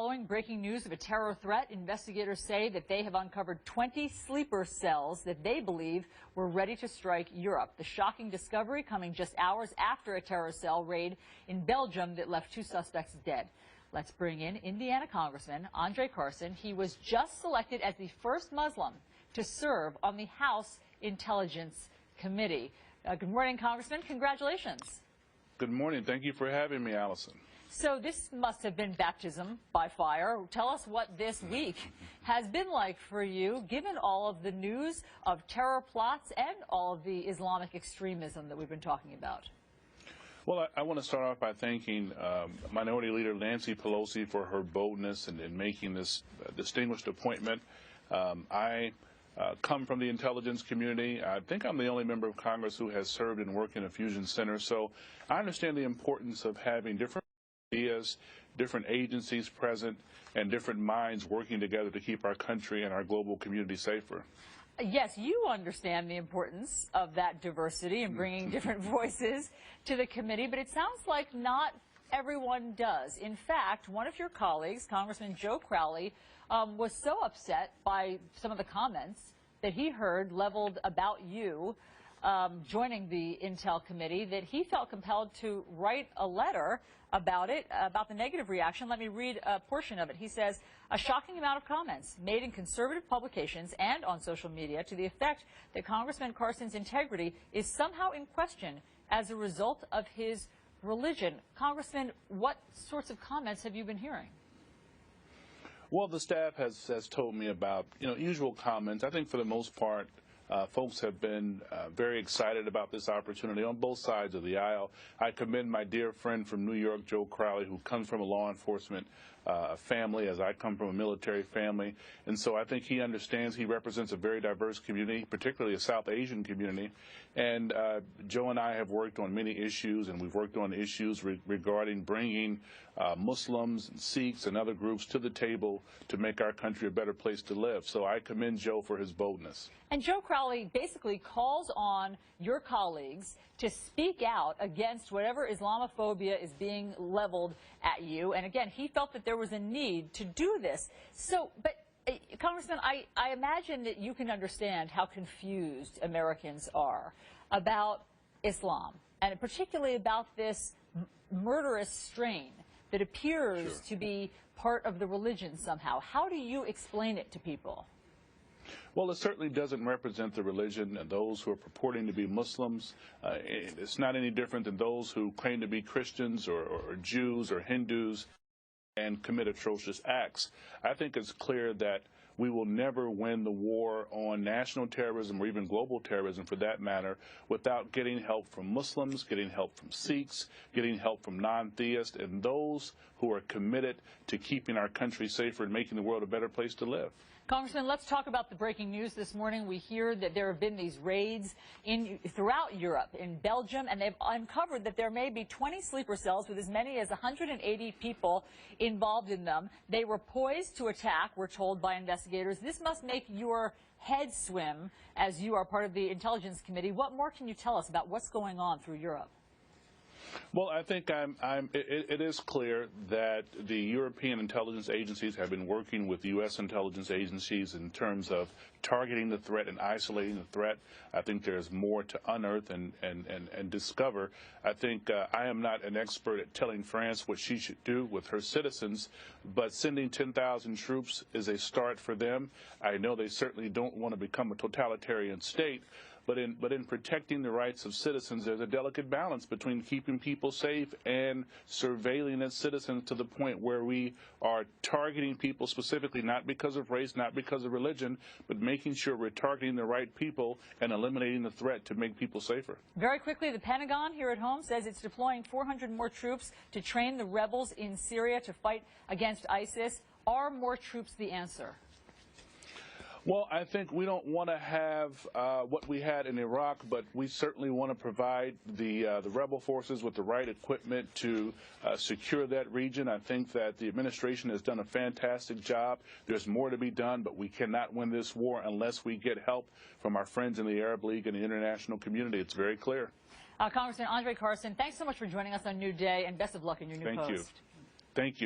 Following breaking news of a terror threat, investigators say that they have uncovered 20 sleeper cells that they believe were ready to strike Europe. The shocking discovery coming just hours after a terror cell raid in Belgium that left 2 suspects dead. Let's bring in Indiana Congressman Andre Carson. He was just selected as the first Muslim to serve on the House Intelligence Committee. Good morning, Congressman. Congratulations. Good morning. Thank you for having me, Allison. So this must have been baptism by fire. Tell us what this week has been like for you, given all of the news of terror plots and all of the Islamic extremism that we've been talking about. Well, I want to start off by thanking Minority Leader Nancy Pelosi for her boldness in making this distinguished appointment. I come from the intelligence community. I think I'm the only member of Congress who has served and worked in a fusion center. So I understand the importance of having different ideas, different agencies present, and different minds working together to keep our country and our global community safer. Yes, you understand the importance of that diversity and bringing different voices to the committee, but it sounds like not everyone does. In fact, one of your colleagues, Congressman Joe Crowley, was so upset by some of the comments that he heard leveled about you joining the Intel Committee that he felt compelled to write a letter about it, about the negative reaction. Let me read a portion of it. He says, a shocking amount of comments made in conservative publications and on social media to the effect that Congressman Carson's integrity is somehow in question as a result of his religion. Congressman, what sorts of comments have you been hearing? Well, the staff has told me about, usual comments. I think for the most part, folks have been very excited about this opportunity on both sides of the aisle. I commend my dear friend from New York, Joe Crowley, who comes from a law enforcement family, as I come from a military family. And so I think he understands he represents a very diverse community, particularly a South Asian community. And Joe and I have worked on many issues, and we've worked on issues regarding bringing Muslims and Sikhs and other groups to the table to make our country a better place to live. So I commend Joe for his boldness. And Joe Crowley basically calls on your colleagues to speak out against whatever Islamophobia is being leveled at you. And again, he felt that there was a need to do this. So, but Congressman, I imagine that you can understand how confused Americans are about Islam, and particularly about this murderous strain that appears to be part of the religion somehow. How do you explain it to people? Well, it certainly doesn't represent the religion and those who are purporting to be Muslims. It's not any different than those who claim to be Christians or Jews or Hindus and commit atrocious acts. I think it's clear that we will never win the war on national terrorism or even global terrorism, for that matter, without getting help from Muslims, getting help from Sikhs, getting help from non-theists, and those who are committed to keeping our country safer and making the world a better place to live. Congressman, let's talk about the breaking news this morning. We hear that there have been these raids throughout Europe, in Belgium, and they've uncovered that there may be 20 sleeper cells with as many as 180 people involved in them. They were poised to attack, we're told by investigators. This must make your head swim as you are part of the Intelligence Committee. What more can you tell us about what's going on through Europe? Well, I think it is clear that the European intelligence agencies have been working with U.S. intelligence agencies in terms of targeting the threat and isolating the threat. I think there's more to unearth and discover. I think I am not an expert at telling France what she should do with her citizens, but sending 10,000 troops is a start for them. I know they certainly don't want to become a totalitarian state, but in protecting the rights of citizens, there's a delicate balance between keeping people safe and surveilling as citizens to the point where we are targeting people specifically, not because of race, not because of religion, but making sure we're targeting the right people and eliminating the threat to make people safer. Very quickly, the Pentagon here at home says it's deploying 400 more troops to train the rebels in Syria to fight against ISIS. Are more troops the answer? Well, I think we don't want to have what we had in Iraq, but we certainly want to provide the rebel forces with the right equipment to secure that region. I think that the administration has done a fantastic job. There's more to be done, but we cannot win this war unless we get help from our friends in the Arab League and the international community. It's very clear. Congressman Andre Carson, thanks so much for joining us on New Day, and best of luck in your new post. Thank you. Thank you.